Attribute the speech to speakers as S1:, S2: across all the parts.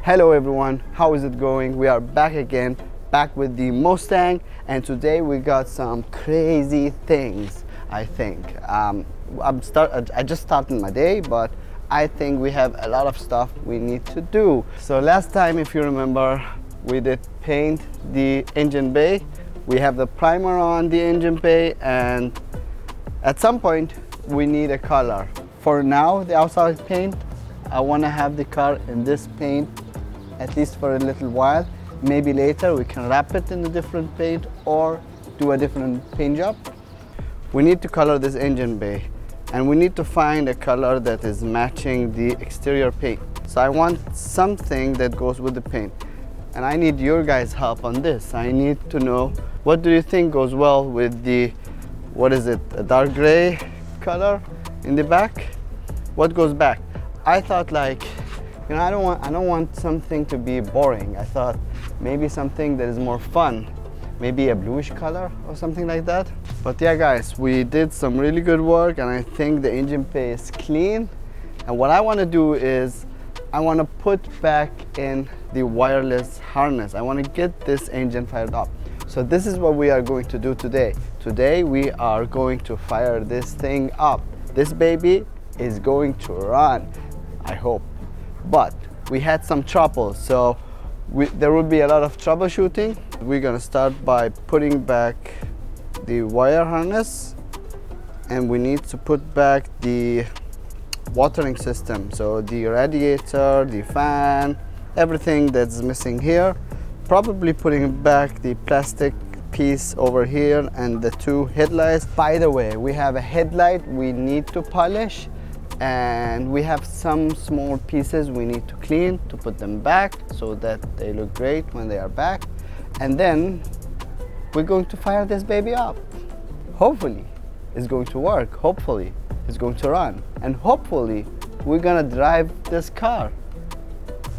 S1: Hello everyone, how is it going? We are back again, back with the Mustang, and today we got some crazy things. I think I just started my day, but I think we have a lot of stuff we need to do. So last time, if you remember, we did paint the engine bay. We have the primer on the engine bay, and at some point we need a color. For now, the outside paint, I want to have the car in this paint at least for a little while. Maybe later we can wrap it in a different paint or do a different paint job. We need to color this engine bay, and we need to find a color that is matching the exterior paint. So I want something that goes with the paint, and I need your guys' help on this. I need to know, what do you think goes well with the, what is it, a dark gray color in the back? What goes back? I thought, like, you know, I don't want something to be boring. I thought maybe something that is more fun, maybe a bluish color or something like that. But yeah guys, we did some really good work, and I think the engine bay is clean. And what I want to do is I want to put back in the wireless harness. I want to get this engine fired up. So this is what we are going to do today. Today we are going to fire this thing up. This baby is going to run, I hope. But we had some trouble, so there will be a lot of troubleshooting. We're gonna start by putting back the wire harness, and we need to put back the watering system, so the radiator, the fan, everything that's missing here. Probably putting back the plastic piece over here and the two headlights. By the way, we have a headlight we need to polish, and we have some small pieces we need to clean to put them back so that they look great when they are back. And then we're going to fire this baby up. Hopefully it's going to work, hopefully it's going to run, and hopefully we're gonna drive this car.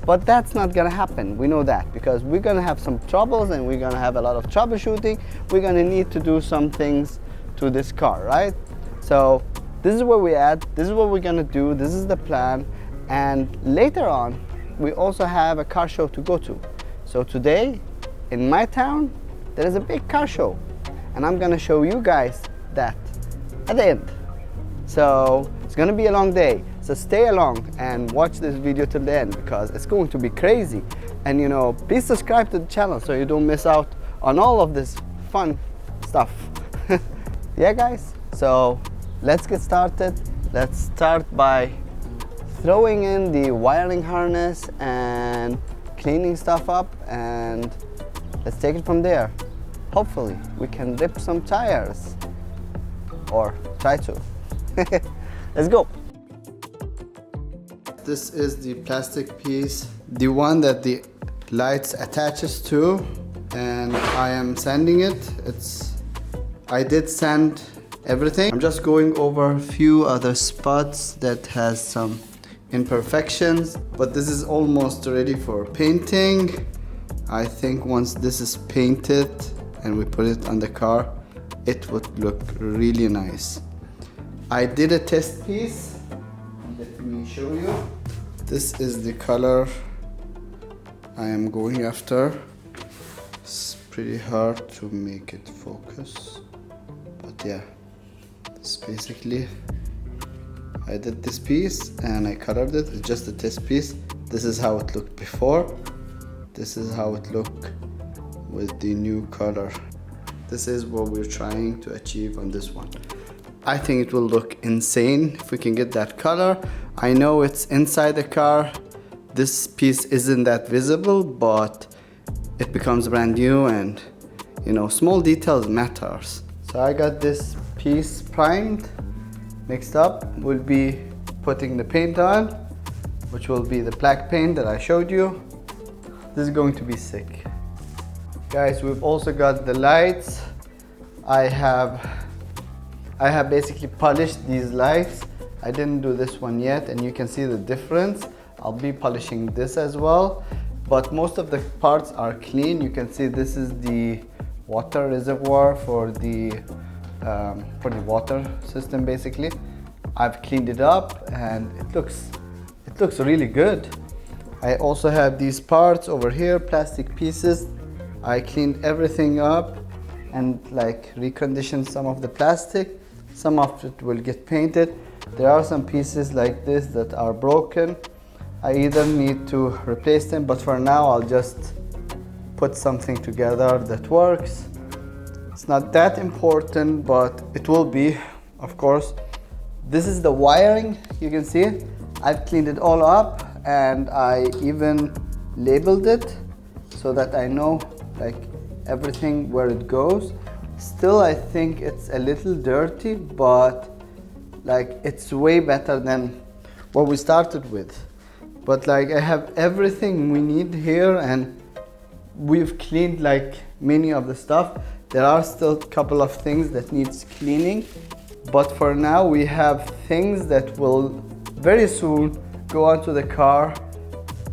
S1: But that's not gonna happen, we know that, because we're gonna have some troubles and we're gonna have a lot of troubleshooting. We're gonna need to do some things to this car, right? So this is where we're at, this is what we're gonna do, this is the plan. And later on, we also have a car show to go to. So today, in my town, there is a big car show, and I'm gonna show you guys that at the end. So it's gonna be a long day, so stay along and watch this video till the end, because it's going to be crazy. And you know, please subscribe to the channel so you don't miss out on all of this fun stuff. Yeah guys, so let's get started. Let's start by throwing in the wiring harness and cleaning stuff up, and let's take it from there. Hopefully we can rip some tires, or try to. Let's go. This is the plastic piece, the one that the lights attaches to, and I am sanding it. I did sand everything. I'm just going over a few other spots that has some imperfections, but this is almost ready for painting. I think once this is painted and we put it on the car, it would look really nice. I did a test piece. Let me show you. This is the color I am going after. It's pretty hard to make it focus, but yeah. Basically, I did this piece and I colored it. It's just a test piece. This is how it looked before. This is how it looked with the new color. This is what we're trying to achieve on this one. I think it will look insane if we can get that color. I know it's inside the car. This piece isn't that visible, but it becomes brand new, and you know, small details matters. So I got this piece primed. Next up, we'll be putting the paint on, which will be the black paint that I showed you. This is going to be sick. Guys, we've also got the lights. I have basically polished these lights. I didn't do this one yet, and you can see the difference. I'll be polishing this as well, but most of the parts are clean. You can see this is the water reservoir for the water system. Basically, I've cleaned it up and it looks really good. I also have these parts over here, plastic pieces. I cleaned everything up and like reconditioned some of the plastic. Some of it will get painted. There are some pieces like this that are broken. I either need to replace them, but for now I'll just put something together that works. It's not that important, but it will be, of course. This is the wiring, you can see it. I've cleaned it all up and I even labeled it so that I know like everything where it goes. Still, I think it's a little dirty, but like it's way better than what we started with. But like I have everything we need here and we've cleaned like many of the stuff. There are still a couple of things that needs cleaning, but for now we have things that will very soon go onto the car.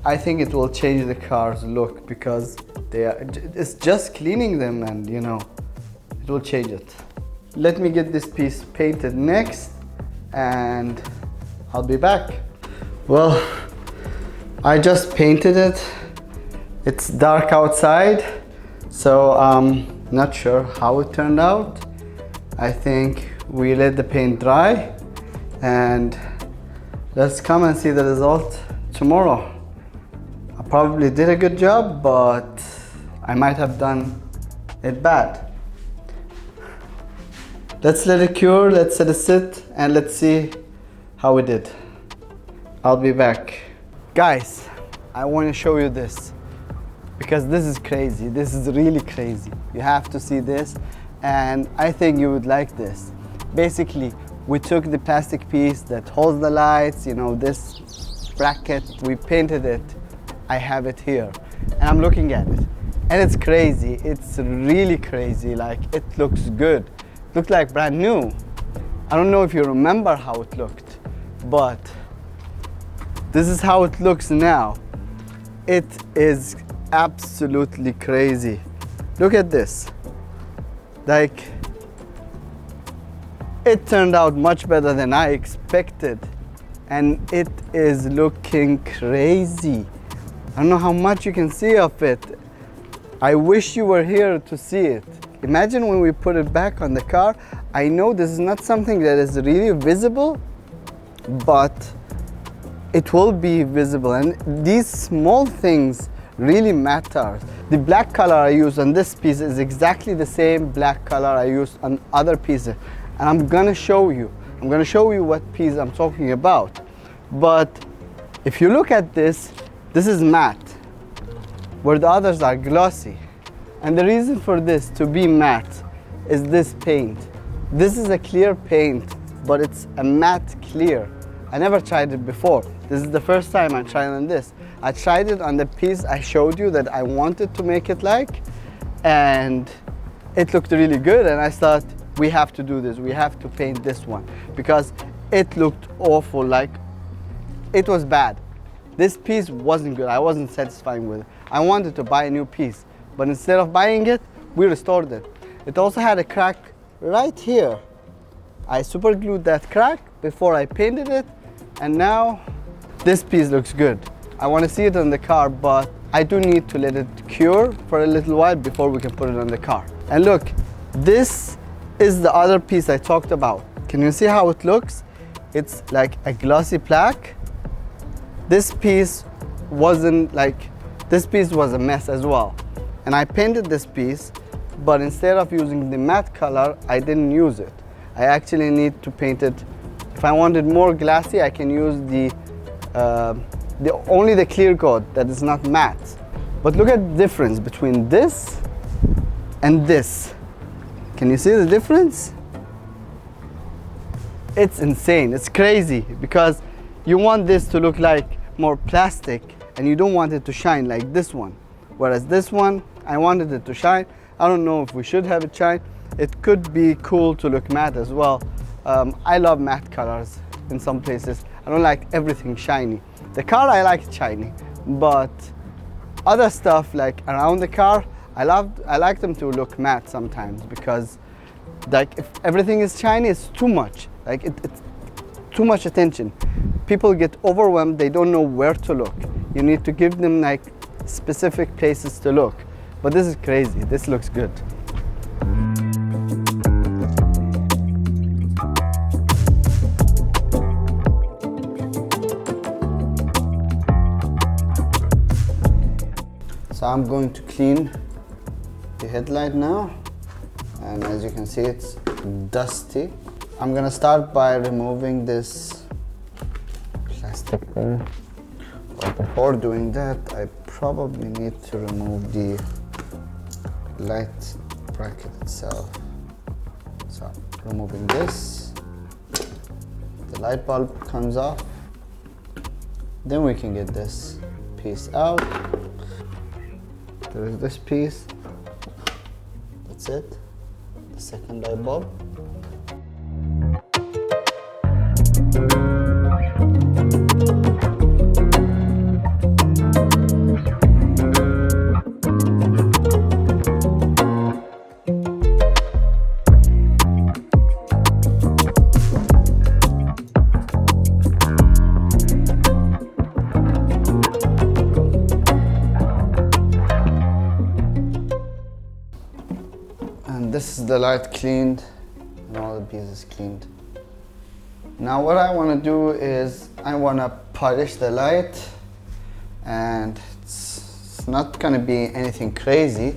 S1: I think it will change the car's look because it's just cleaning them and you know, it will change it. Let me get this piece painted next and I'll be back. Well, I just painted it. It's dark outside, so I'm not sure how it turned out. I think we let the paint dry and let's come and see the result tomorrow. I probably did a good job, but I might have done it bad. Let's let it cure, let's let it sit, and let's see how we did. I'll be back. Guys, I want to show you this because this is crazy. This is really crazy. You have to see this, and I think you would like this. Basically, we took the plastic piece that holds the lights, you know, this bracket, we painted it. I have it here, and I'm looking at it, and it's crazy. It's really crazy. Like, it looks good. It looked like brand new. I don't know if you remember how it looked, but this is how it looks now. It is absolutely crazy. Look at this. Like, it turned out much better than I expected, and it is looking crazy. I don't know how much you can see of it. I wish you were here to see it. Imagine when we put it back on the car. I know this is not something that is really visible, but it will be visible, and these small things really matter. The black color I used on this piece is exactly the same black color I used on other pieces, and I'm gonna show you what piece I'm talking about. But if you look at this is matte, where the others are glossy. And the reason for this to be matte is this paint. This is a clear paint, but it's a matte clear. I never tried it before. This is the first time I tried on this. I tried it on the piece I showed you that I wanted to make it like, and it looked really good, and I thought, we have to do this. We have to paint this one because it looked awful, like it was bad. This piece wasn't good. I wasn't satisfied with it. I wanted to buy a new piece, but instead of buying it, we restored it. It also had a crack right here. I super glued that crack before I painted it, and now this piece looks good. I want to see it on the car, but I do need to let it cure for a little while before we can put it on the car. And look, this is the other piece I talked about. Can you see how it looks? It's like a glossy plaque. This piece wasn't like, this piece was a mess as well. And I painted this piece, but instead of using the matte color, I didn't use it. I actually need to paint it. If I wanted more glassy, I can use only the clear coat that is not matte. But look at the difference between this and this. Can you see the difference? It's insane, it's crazy, because you want this to look like more plastic and you don't want it to shine like this one. Whereas this one, I wanted it to shine. I don't know if we should have it shine. It could be cool to look matte as well. I love matte colors in some places. I don't like everything shiny. The car, I like shiny, but other stuff like around the car, I like them to look matte sometimes, because like if everything is shiny, it's too much. Like it's too much attention. People get overwhelmed, they don't know where to look. You need to give them like specific places to look. But this is crazy, this looks good. So I'm going to clean the headlight now, and as you can see it's dusty. I'm gonna start by removing this plastic there. But before doing that, I probably need to remove the light bracket itself. So removing this, the light bulb comes off, then we can get this piece out. There is this piece, that's it, the second light bulb. And this is the light cleaned and all the pieces cleaned. Now what I want to do is I want to polish the light, and it's not going to be anything crazy.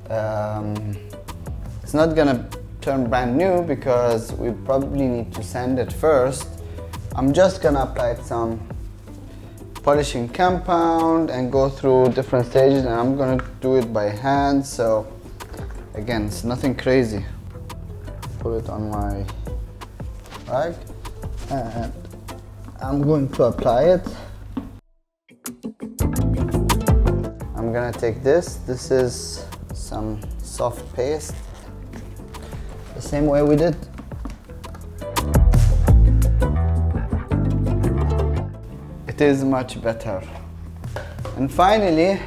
S1: It's not going to turn brand new because we probably need to sand it first. I'm just going to apply some polishing compound and go through different stages, and I'm going to do it by hand. So again, it's nothing crazy. Put it on my rag and I'm going to apply it. I'm gonna take this. This is some soft paste, the same way we did. It is much better. And finally,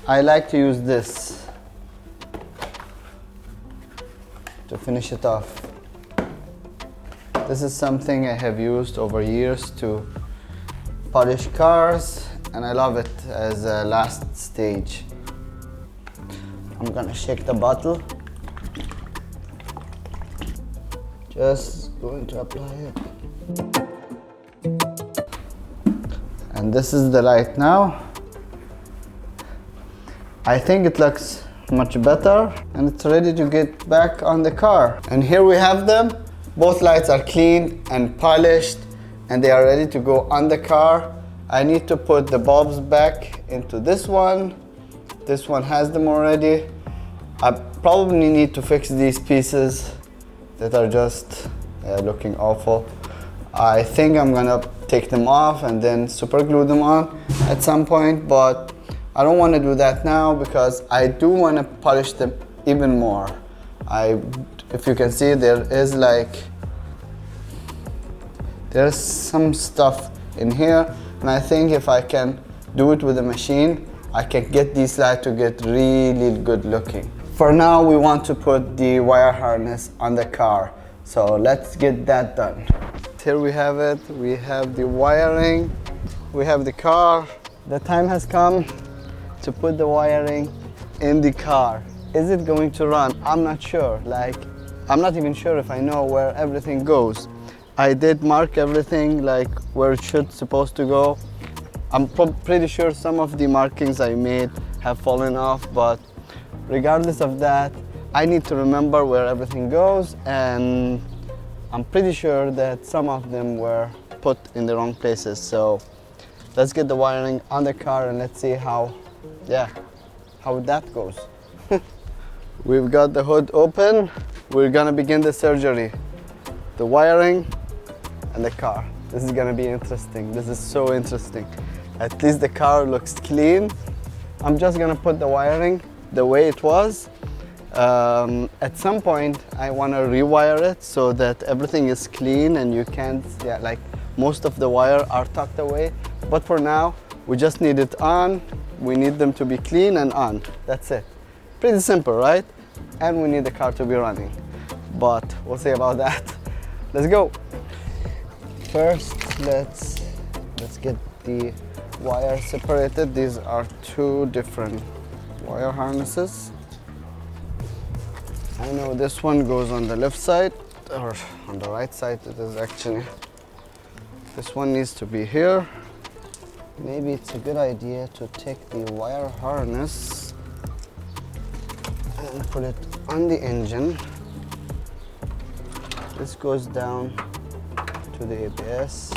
S1: I like to use this to finish it off. This is something I have used over years to polish cars, and I love it as a last stage. I'm gonna shake the bottle. Just going to apply it. And this is the light now. I think it looks much better, and it's ready to get back on the car. And here we have them. Both lights are clean and polished, and they are ready to go on the car. I need to put the bulbs back into this one. This one has them already. I probably need to fix these pieces that are just looking awful. I think I'm gonna take them off and then super glue them on at some point, but I don't want to do that now because I do want to polish them even more. If you can see, there's some stuff in here, and I think if I can do it with a machine, I can get these lights to get really good looking. For now, we want to put the wire harness on the car, so let's get that done. Here we have it. We have the wiring, we have the car. The time has come to put the wiring in the car. Is it going to run? I'm not sure. I'm not even sure if I know where everything goes. I did mark everything like where it supposed to go. I'm pretty sure some of the markings I made have fallen off, but regardless of that, I need to remember where everything goes, and I'm pretty sure that some of them were put in the wrong places. So let's get the wiring on the car and let's see how that goes. We've got the hood open. We're gonna begin the surgery. The wiring and the car. This is gonna be interesting. This is so interesting. At least the car looks clean. I'm just gonna put the wiring the way it was. At some point, I wanna rewire it so that everything is clean and you can't, like most of the wire are tucked away. But for now, we just need it on. We need them to be clean and on. That's it. Pretty simple, right? And we need the car to be running. But we'll see about that. Let's go. First, let's get the wire separated. These are two different wire harnesses. I know this one goes on the left side, or on the right side it is actually. This one needs to be here. Maybe it's a good idea to take the wire harness and put it on the engine. This goes down to the ABS.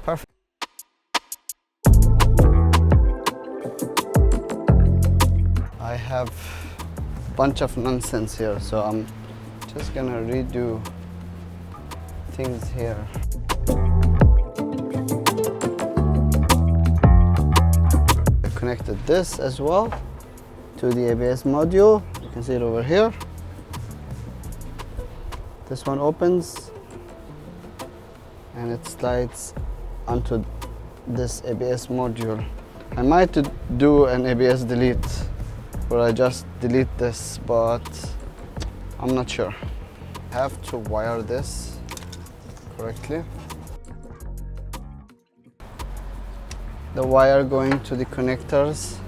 S1: Perfect. I have a bunch of nonsense here, so I'm just gonna redo things here. I connected this as well to the ABS module. You can see it over here. This one opens and it slides onto this ABS module. I might do an ABS delete where I just delete this, but I'm not sure. I have to wire this correctly. The wire going to the connectors,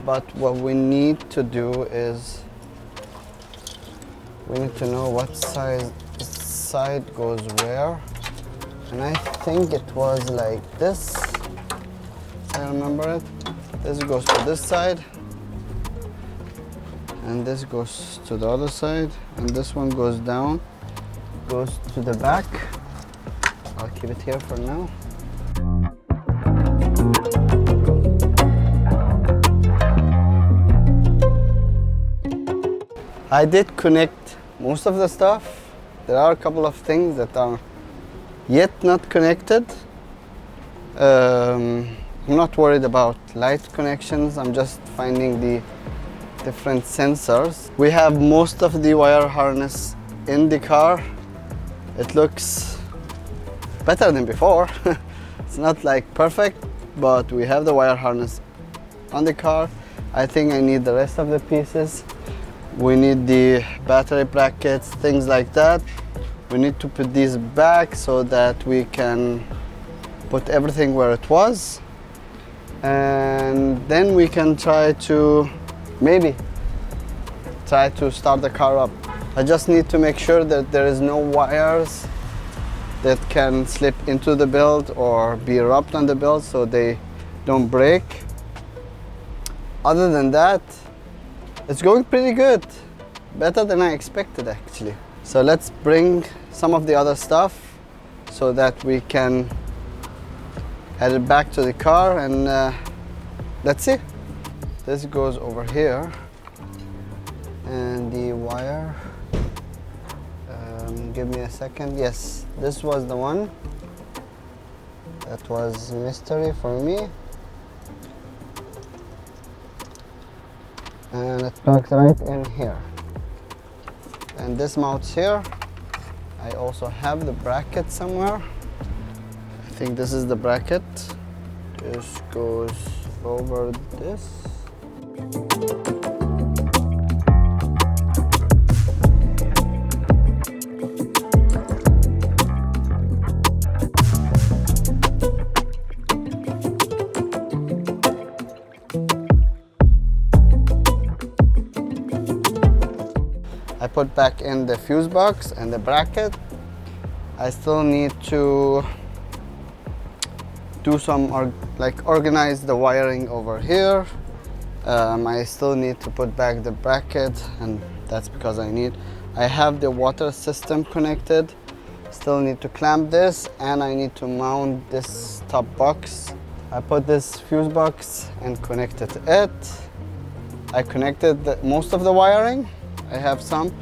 S1: but what we need to do is we need to know what side goes where, and I think it was like this. I remember it. This goes to this side, and this goes to the other side, and this one goes down, goes to the back. I'll keep it here for now. I did connect most of the stuff. There are a couple of things that are yet not connected. I'm not worried about light connections. I'm just finding the different sensors. We have most of the wire harness in the car. It looks better than before. It's not like perfect, but we have the wire harness on the car. I think I need the rest of the pieces. We need the battery brackets, things like that. We need to put these back so that we can put everything where it was. And then we can try to start the car up. I just need to make sure that there is no wires that can slip into the build or be wrapped on the build so they don't break. Other than that, it's going pretty good. Better than I expected actually. So let's bring some of the other stuff so that we can head it back to the car, and let's see. This goes over here, and the wire, give me a second. Yes, this was the one that was mystery for me, and it plugs right in here, and this mounts here. I also have the bracket somewhere. I think this is the bracket. This goes over this. I put back in the fuse box and the bracket. I still need to do some organize the wiring over here. I still need to put back the bracket, and that's because I have the water system connected. Still need to clamp this, and I need to mount this top box. I put this fuse box and connected it. I connected most of the wiring. I have some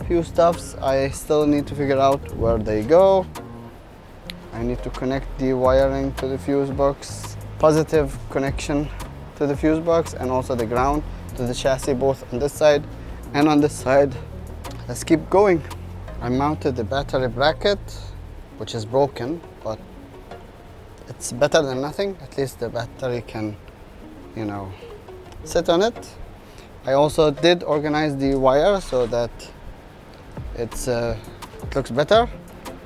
S1: few stuffs I still need to figure out where they go. I need to connect the wiring to the fuse box, positive connection to the fuse box, and also the ground to the chassis, both on this side and on this side. Let's keep going. I mounted the battery bracket, which is broken, but it's better than nothing. At least the battery can you know, sit on it. I also did organize the wire so that it looks better.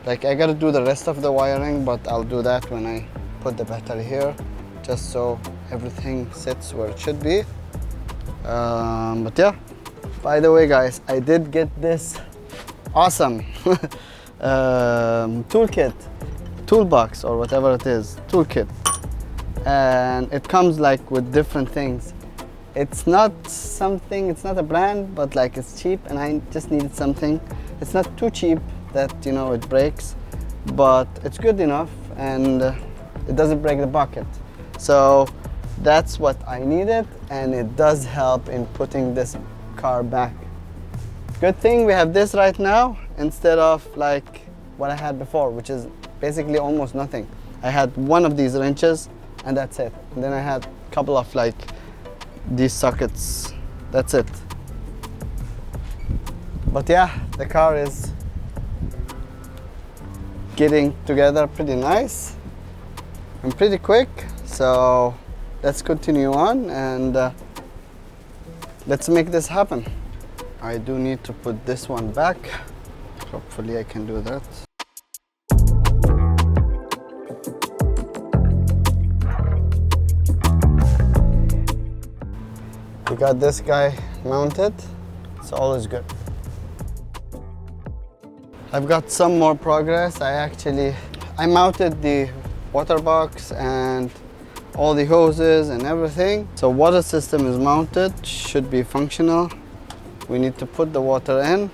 S1: Like, I gotta do the rest of the wiring, but I'll do that when I put the battery here, just so everything sits where it should be. But yeah, by the way guys, I did get this awesome toolbox or whatever it is, toolkit, and it comes like with different things. It's not a brand, but like it's cheap, and I just needed something. It's not too cheap that, you know, it breaks, but it's good enough, and it doesn't break the bucket. So that's what I needed, and it does help in putting this car back. Good thing we have this right now instead of like what I had before, which is basically almost nothing. I had one of these wrenches and that's it. And then I had a couple of like these sockets. That's it. But yeah, the car is getting together pretty nice and pretty quick. So let's continue on and let's make this happen. I do need to put this one back. Hopefully I can do that. We got this guy mounted, so all is good. I've got some more progress. I mounted the water box and all the hoses and everything. So water system is mounted, should be functional. We need to put the water in.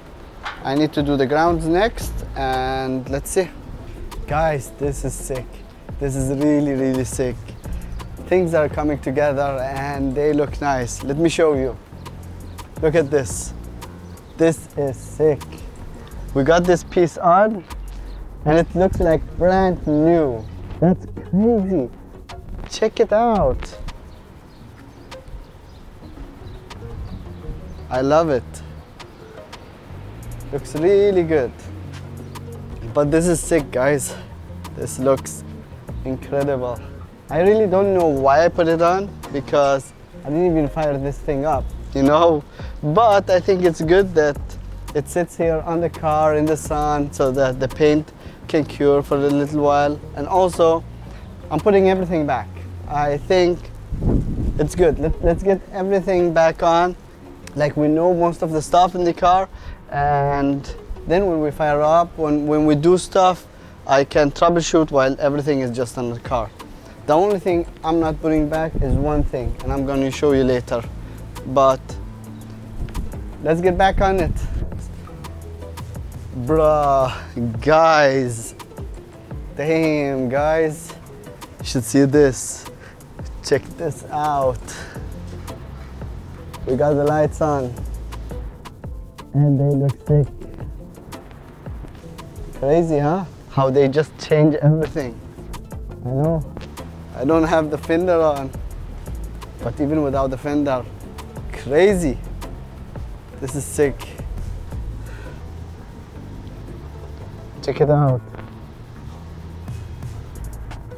S1: I need to do the grounds next, and let's see. Guys, this is sick. This is really, really sick. Things are coming together and they look nice. Let me show you. Look at this. This is sick. We got this piece on and it looks like brand new. That's crazy. Check it out. I love it. Looks really good. But this is sick, guys. This looks incredible. I really don't know why I put it on, because I didn't even fire this thing up, you know? But I think it's good that it sits here on the car in the sun so that the paint can cure for a little while. And also, I'm putting everything back. I think it's good. Let's get everything back on. Like, we know most of the stuff in the car, and then when we fire up, when we do stuff, I can troubleshoot while everything is just on the car. The only thing I'm not putting back is one thing, and I'm going to show you later. But let's get back on it. Bruh, guys. Damn, guys. You should see this. Check this out. We got the lights on. And they look sick. Crazy, huh? How they just change everything. I know. I don't have the fender on, but even without the fender, crazy. This is sick. Check it out.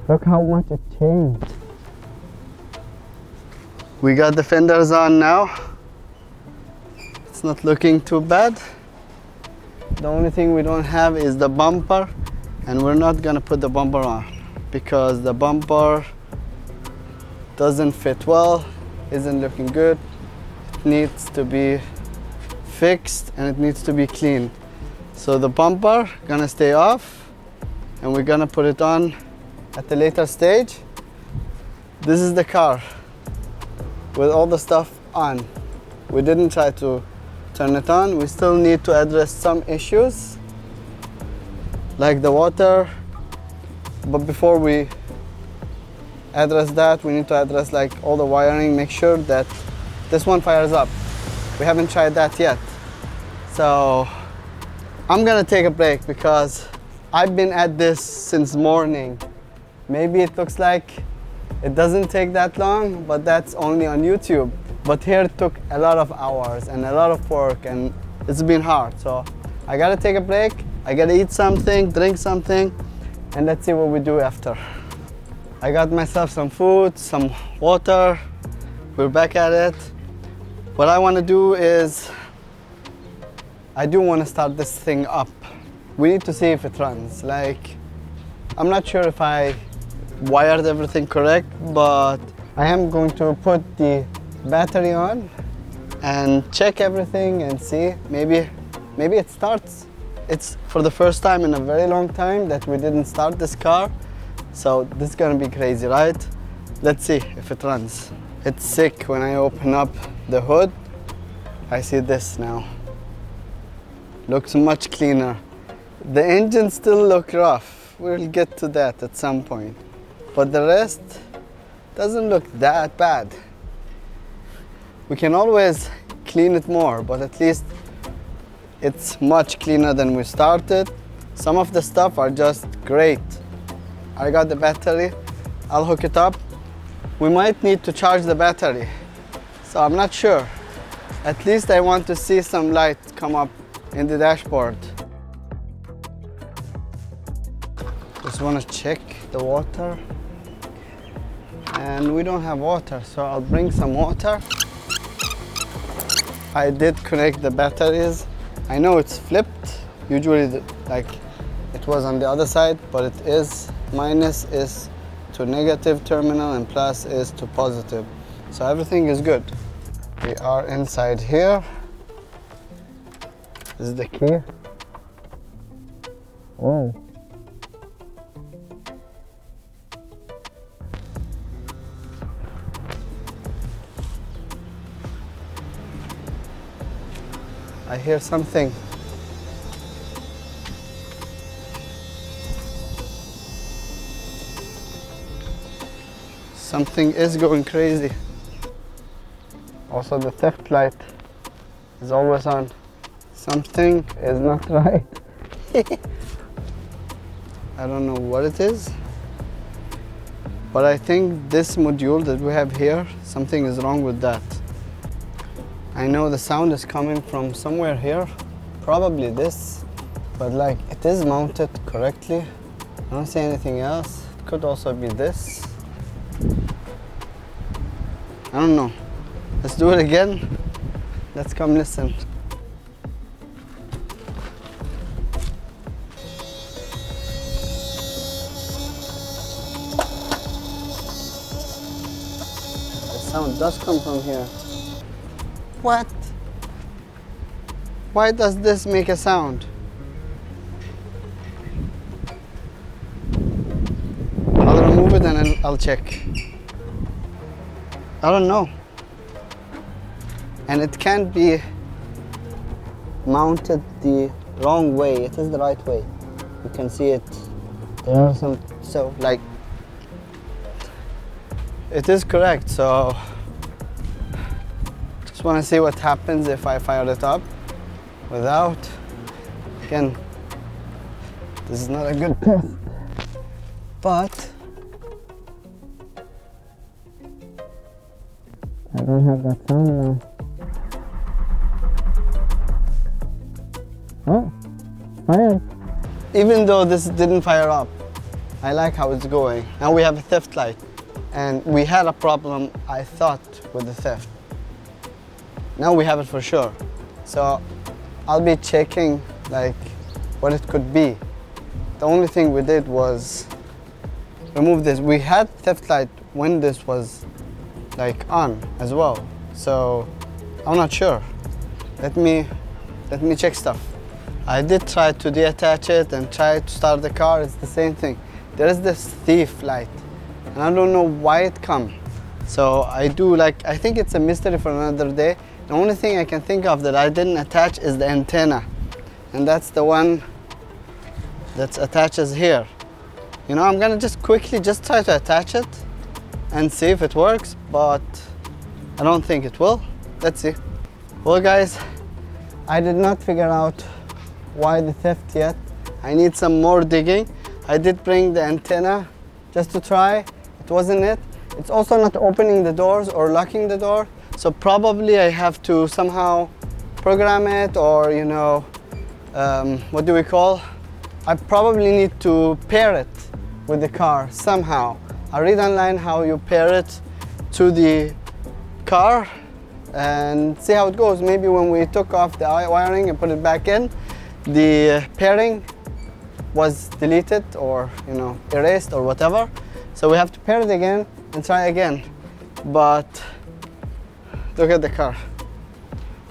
S1: Look how much it changed. We got the fenders on now. It's not looking too bad. The only thing we don't have is the bumper, and we're not gonna put the bumper on because the bumper doesn't fit well, isn't looking good. It needs to be fixed and it needs to be cleaned. So the bumper gonna stay off, and we're gonna put it on at the later stage. This is the car with all the stuff on. We didn't try to turn it on. We still need to address some issues like the water, but before we address that, we need to address like all the wiring, make sure that this one fires up. We haven't tried that yet. So I'm gonna take a break because I've been at this since morning. Maybe it looks like it doesn't take that long, but that's only on YouTube. But here it took a lot of hours and a lot of work, and it's been hard. So I gotta take a break. I gotta eat something, drink something, and let's see what we do after. I got myself some food, some water, We're back at it. What I want to do is, I do want to start this thing up. We need to see if it runs. Like, I'm not sure if I wired everything correct, but I am going to put the battery on and check everything and see. Maybe it starts. It's for the first time in a very long time that we didn't start this car. So this is gonna be crazy, right? Let's see if it runs. It's sick when I open up the hood. I see this now. Looks much cleaner. The engine still looks rough. We'll get to that at some point. But the rest doesn't look that bad. We can always clean it more, but at least it's much cleaner than we started. Some of the stuff are just great. I got the battery. I'll hook it up. We might need to charge the battery, so I'm not sure. At least I want to see some light come up in the dashboard. Just want to check the water. And we don't have water, so I'll bring some water. I did connect the batteries. I know it's flipped. Usually like it was on the other side, but it is. Minus is to negative terminal and plus is to positive. So everything is good. We are inside here. This is the key. Oh. I hear something. Something is going crazy. Also the theft light is always on. Something is not right. I don't know what it is, but I think this module that we have here, something is wrong with that. I know the sound is coming from somewhere here, probably this, but like it is mounted correctly. I don't see anything else. It could also be this. I don't know. Let's do it again. Let's come listen. The sound does come from here. What? Why does this make a sound? I'll remove it and I'll check. I don't know. And it can't be mounted the wrong way. It is the right way. You can see it. There are some, so like, it is correct. So just want to see what happens if I fire it up without. Again, this is not a good test, but I don't have that sound now. Oh, fire. Even though this didn't fire up, I like how it's going. Now we have a theft light, and we had a problem, I thought, with the theft. Now we have it for sure. So I'll be checking like what it could be. The only thing we did was remove this. We had theft light when this was like on as well. So I'm not sure. Let me check stuff. I did try to detach it and try to start the car. It's the same thing. There is this thief light, and I don't know why it comes. So I think it's a mystery for another day. The only thing I can think of that I didn't attach is the antenna, and that's the one that attaches here. You know, I'm gonna just quickly try to attach it and see if it works, but I don't think it will. Let's see. Well guys, I did not figure out why the theft yet. I need some more digging. I did bring the antenna just to try. It wasn't it. It's also not opening the doors or locking the door. So probably I have to somehow program it, or you know, what do we call? I probably need to pair it with the car somehow. I read online how you pair it to the car and see how it goes. Maybe when we took off the wiring and put it back in, the pairing was deleted or, you know, erased or whatever. So we have to pair it again and try again. But look at the car.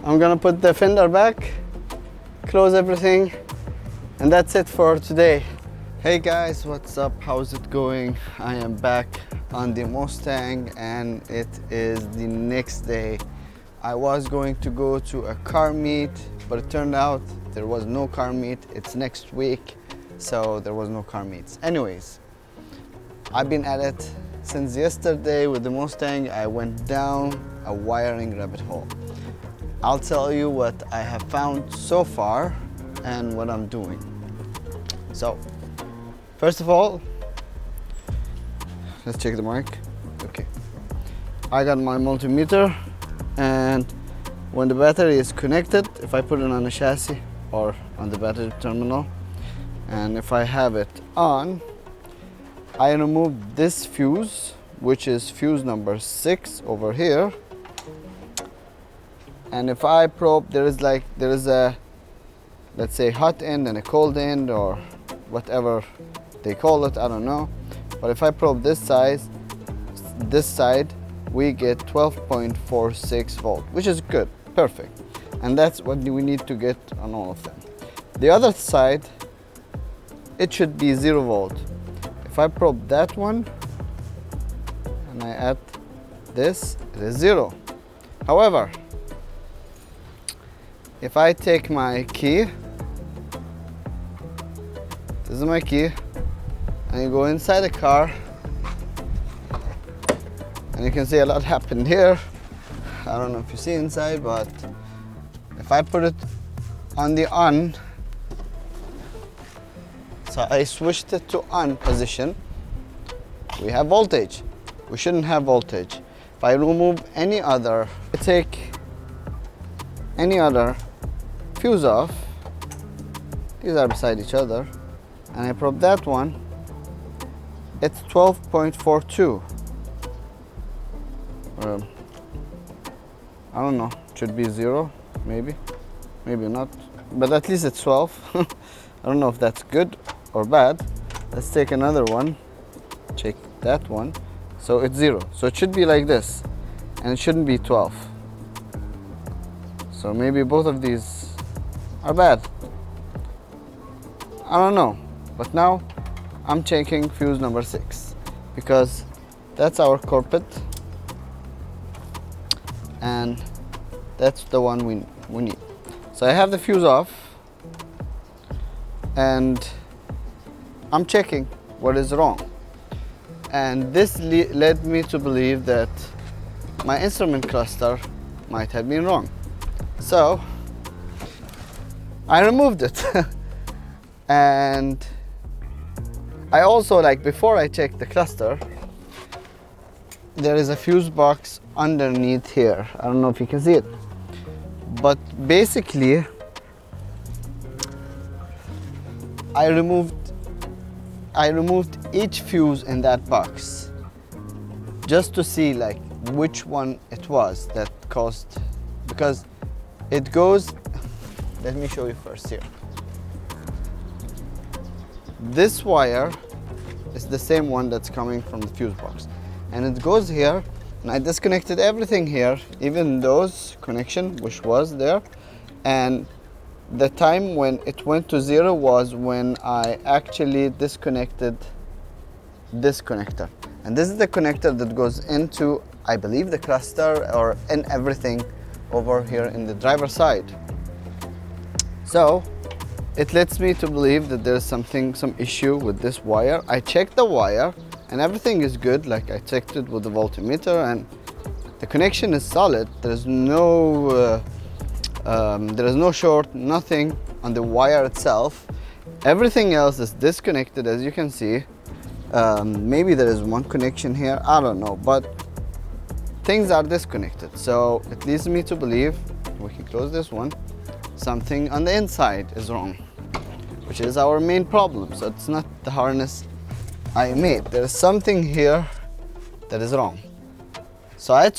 S1: I'm gonna put the fender back, close everything, and that's it for today. Hey guys, what's up? How's it going? I am back on the Mustang and it is the next day. I was going to go to a car meet, but it turned out there was no car meet. It's next week, so there was no car meets. Anyways, I've been at it since yesterday with the Mustang. I went down a wiring rabbit hole. I'll tell you what I have found so far and what I'm doing. So, first of all, let's check the mic. Okay. I got my multimeter, and when the battery is connected, if I put it on a chassis or on the battery terminal, and if I have it on, I remove this fuse, which is fuse number 6 over here. And if I probe, there is a, let's say, hot end and a cold end, or whatever they call it, I don't know. But if I probe this side, we get 12.46 volt, which is good, perfect. And that's what we need to get on all of them. The other side, it should be 0 volt. If I probe that one and I add this, it is 0. However, if I take my key, this is my key, and you go inside the car, and you can see a lot happened here. I don't know if you see inside, but if I put it on the on, so I switched it to on position, we have voltage. We shouldn't have voltage. If I remove any other, I take any other fuse off, these are beside each other, and I probe that one, it's 12.42. I don't know, it should be 0, maybe not, but at least it's 12. I don't know if that's good or bad. Let's take another one, check that one. So it's 0, so it should be like this, and it shouldn't be 12. So maybe both of these are bad, I don't know. But now I'm checking fuse number 6, because that's our carpet, and that's the one we need. So I have the fuse off, and I'm checking what is wrong. And this led me to believe that my instrument cluster might have been wrong. So I removed it. And I also, like, before I check the cluster, there is a fuse box underneath here. I don't know if you can see it, but basically I removed each fuse in that box just to see like which one it was that caused, because it goes, let me show you first here. This wire is the same one that's coming from the fuse box, and it goes here, and I disconnected everything here, even those connection which was there, and the time when it went to 0 was when I actually disconnected this connector. And this is the connector that goes into, I believe, the cluster or in everything over here in the driver's side. So it leads me to believe that there's some issue with this wire. I checked the wire and everything is good. Like, I checked it with the voltmeter and the connection is solid. There's no short, nothing on the wire itself. Everything else is disconnected, as you can see. Maybe there is one connection here, I don't know, but things are disconnected. So it leads me to believe, we can close this one, something on the inside is wrong, which is our main problem. So it's not the harness I made. There is something here that is wrong. So I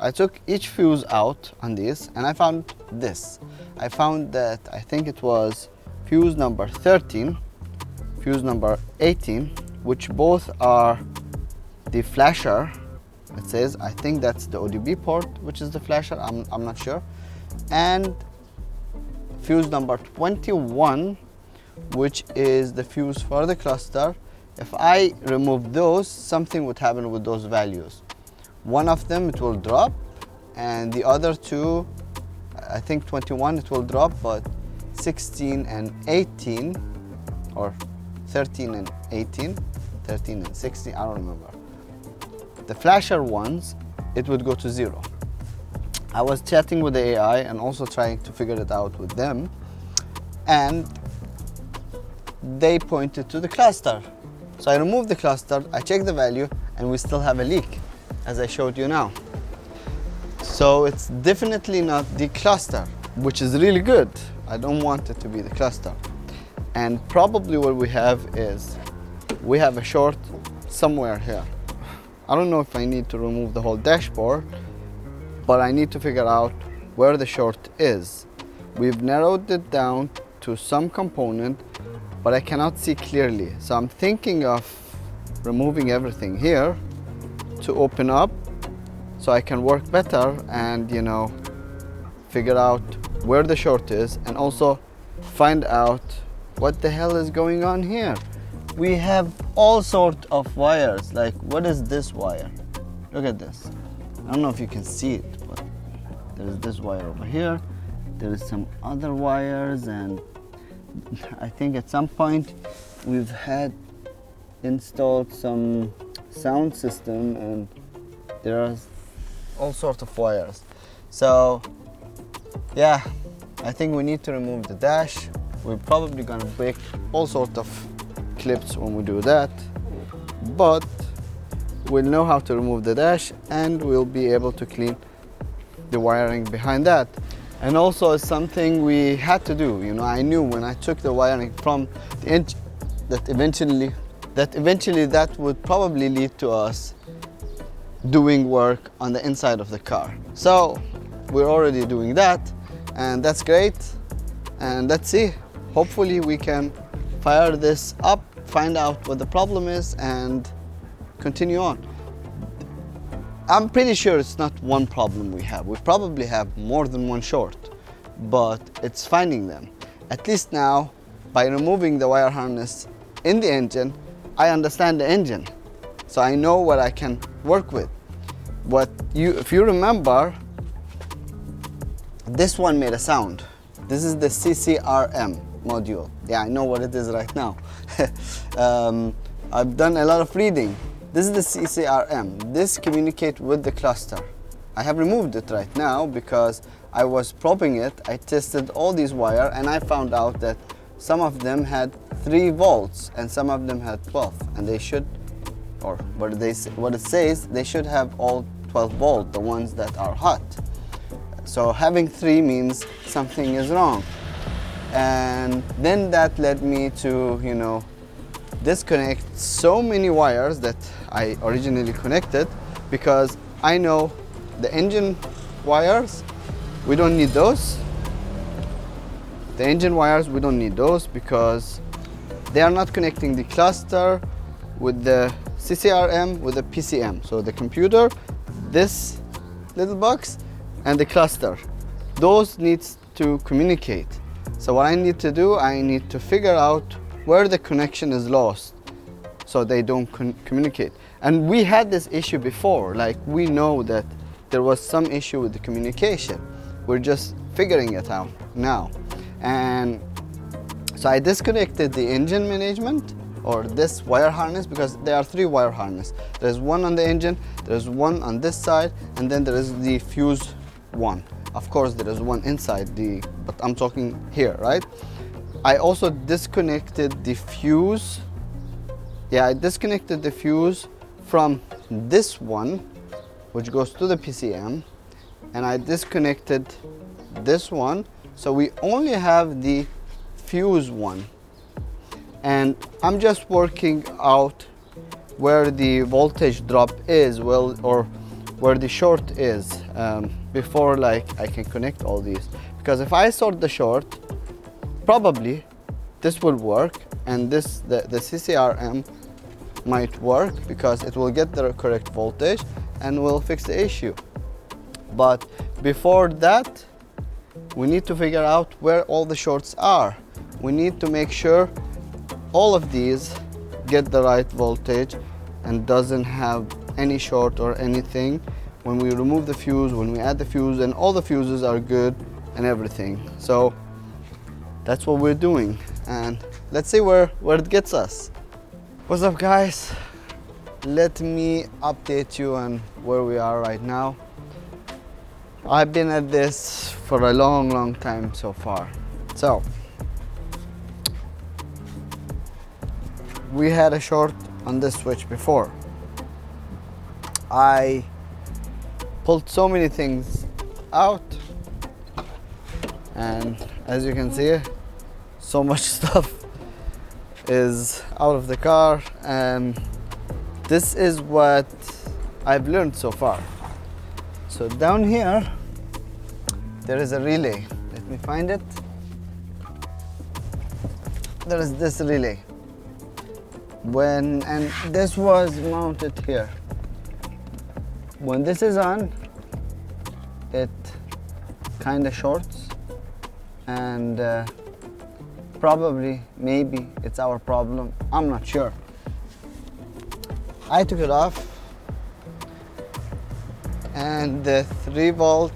S1: I took each fuse out on these and I found this. I found that I think it was fuse number 13, fuse number 18, which both are the flasher. It says, I think that's the ODB port, which is the flasher, I'm not sure. And fuse number 21, which is the fuse for the cluster. If I remove those, something would happen with those values. One of them, it will drop, and the other two, I think 21, it will drop, but 16 and 18, or 13 and 18, 13 and 16, I don't remember. The flasher ones, it would go to 0. I was chatting with the AI and also trying to figure it out with them, and they pointed to the cluster. So I removed the cluster, I checked the value, and we still have a leak, as I showed you now. So it's definitely not the cluster, which is really good. I don't want it to be the cluster. And probably what we have is, we have a short somewhere here. I don't know if I need to remove the whole dashboard, but I need to figure out where the short is. We've narrowed it down to some component, but I cannot see clearly. So I'm thinking of removing everything here to open up so I can work better and, you know, figure out where the short is, and also find out what the hell is going on here. We have all sorts of wires. Like, what is this wire? Look at this. I don't know if you can see it, but there's this wire over here. There is some other wires, and I think at some point we've had installed some sound system, and there are all sorts of wires. So yeah, I think we need to remove the dash. We're probably gonna break all sorts of clips when we do that, but we'll know how to remove the dash and we'll be able to clean the wiring behind that. And also it's something we had to do. You know, I knew when I took the wiring from the engine that eventually that would probably lead to us doing work on the inside of the car. So we're already doing that, and that's great. And let's see, hopefully we can fire this up, find out what the problem is, and continue on. I'm pretty sure it's not one problem we have. We probably have more than one short, but it's finding them. At least now, by removing the wire harness in the engine, I understand the engine. So I know what I can work with. If you remember, this one made a sound. This is the CCRM module. Yeah, I know what it is right now. I've done a lot of reading. This is the CCRM. This communicates with the cluster. I have removed it right now because I was probing it. I tested all these wires and I found out that some of them had 3 volts and some of them had 12, and they should, or what it says, they should have all 12 volt, the ones that are hot. So having 3 means something is wrong. And then that led me to, you know, disconnect so many wires that I originally connected, because I know the engine wires, we don't need those. The engine wires, we don't need those because they are not connecting the cluster with the CCRM with the PCM. So the computer, this little box, and the cluster, those needs to communicate. So what I need to do, I need to figure out where the connection is lost so they don't communicate. And we had this issue before, like we know that there was some issue with the communication. We're just figuring it out now. And so I disconnected the engine management, or this wire harness, because there are 3 wire harness. There's one on the engine, there's one on this side, and then there is the fuse one. Of course there is one inside but I'm talking here, right? I also disconnected the fuse. Yeah, I disconnected the fuse from this one, which goes to the PCM, and I disconnected this one. So we only have the fuse one. And I'm just working out where the voltage drop is, or where the short is. before like I can connect all these, because if I sort the short, probably this will work, and the CCRM might work because it will get the correct voltage and will fix the issue. But before that, we need to figure out where all the shorts are. We need to make sure all of these get the right voltage and doesn't have any short or anything. When we remove the fuse, when we add the fuse, and all the fuses are good and everything. So that's what we're doing, and let's see where it gets us. What's up, guys? Let me update you on where we are right now. I've been at this for a long time so far. So we had a short on this switch before. I pulled so many things out, and as you can see, so much stuff is out of the car, and this is what I've learned so far. So down here there is a relay. Let me find it. There is this relay. And this was mounted here. When this is on, it kind of shorts, and probably, maybe it's our problem. I'm not sure. I took it off, and the 3-volt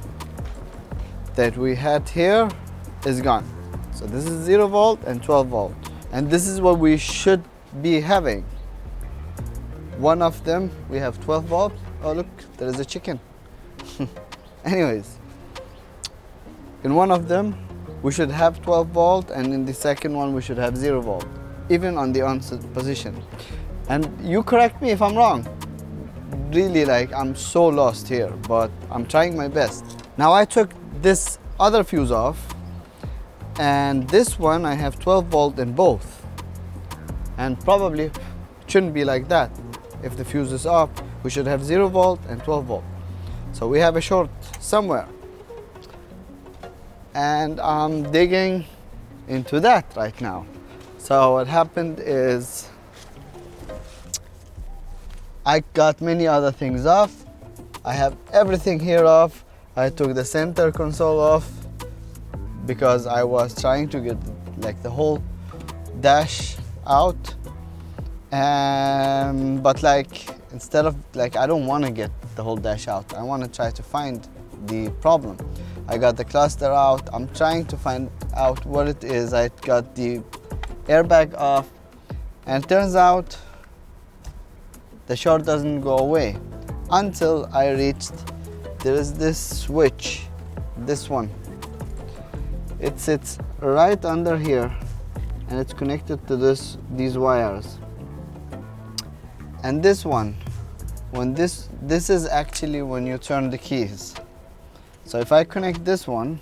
S1: that we had here is gone. So this is 0 volt and 12 volt, and this is what we should be having. One of them we have 12 volt. Oh look, there is a chicken. Anyways, in one of them we should have 12 volt, and in the second one we should have 0 volt, even on the on-set position. And you correct me if I'm wrong. Really, like, I'm so lost here, but I'm trying my best. Now I took this other fuse off, and this one I have 12 volt in both, and probably it shouldn't be like that. If the fuse is off, we should have 0 volt and 12 volt. So we have a short somewhere, and I'm digging into that right now. So what happened is I got many other things off. I have everything here off. I took the center console off because I was trying to get like the whole dash out, but like, instead of like, I don't want to get the whole dash out. I want to try to find the problem. I got the cluster out. I'm trying to find out what it is. I got the airbag off, and it turns out the short doesn't go away until I reached, there is this switch, this one. It sits right under here, and it's connected to these wires. And this one, when this is actually when you turn the keys. So if I connect this one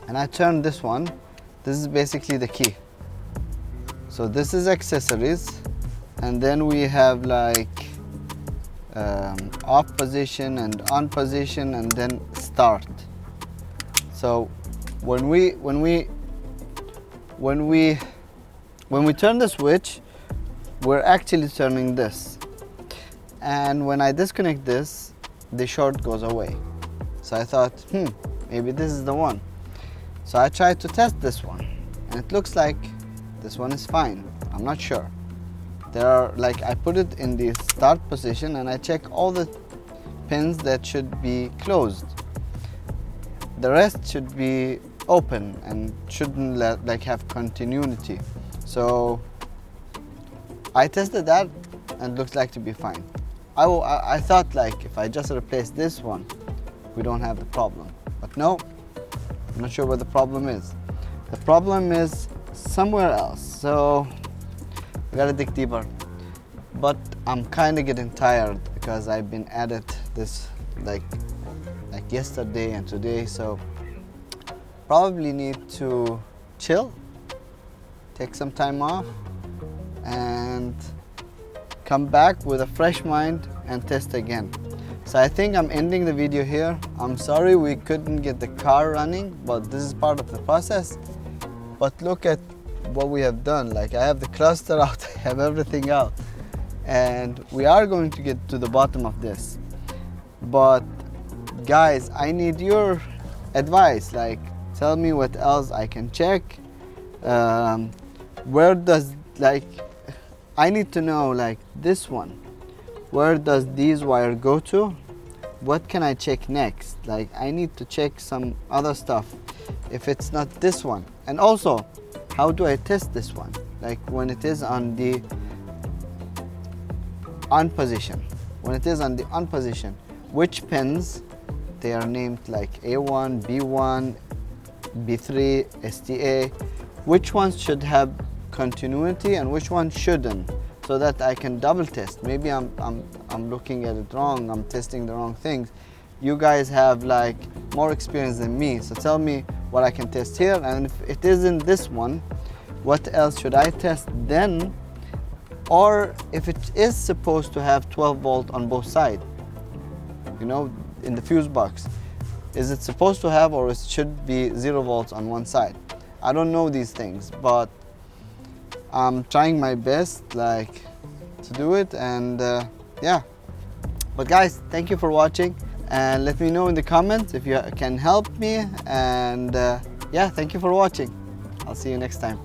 S1: and I turn this one, this is basically the key. So this is accessories, and then we have like off position and on position, and then start. So when we turn the switch, we're actually turning this, and when I disconnect this, the short goes away. So I thought, maybe this is the one. So I tried to test this one, and it looks like this one is fine. I'm not sure. There are, like, I put it in the start position, and I check all the pins that should be closed. The rest should be open and shouldn't like have continuity. So I tested that, and it looks like to be fine. I thought, like, if I just replace this one, we don't have the problem. But no, I'm not sure what the problem is. The problem is somewhere else. So we gotta dig deeper. But I'm kind of getting tired because I've been at it this like yesterday and today. So probably need to chill, take some time off, and come back with a fresh mind and test again. So I think I'm ending the video here. I'm sorry we couldn't get the car running, but this is part of the process. But look at what we have done. Like, I have the cluster out, I have everything out, and we are going to get to the bottom of this. But guys, I need your advice. Like, tell me what else I can check. Where does, like, I need to know, like, this one, where does these wire go to? What can I check next? Like, I need to check some other stuff if it's not this one. And also, how do I test this one? Like, when it is on the on position. When it is on the on position, which pins, they are named like A1, B1, B3, STA, which ones should have continuity and which one shouldn't, so that I can double test. Maybe I'm looking at it wrong, I'm testing the wrong things. You guys have like more experience than me, so tell me what I can test here, and if it isn't this one, what else should I test then? Or if it is supposed to have 12 volt on both sides, you know, in the fuse box, is it supposed to have, or it should be 0 volts on one side? I don't know these things, but I'm trying my best, like, to do it. And yeah, but guys, thank you for watching, and let me know in the comments if you can help me. And yeah, thank you for watching. I'll see you next time.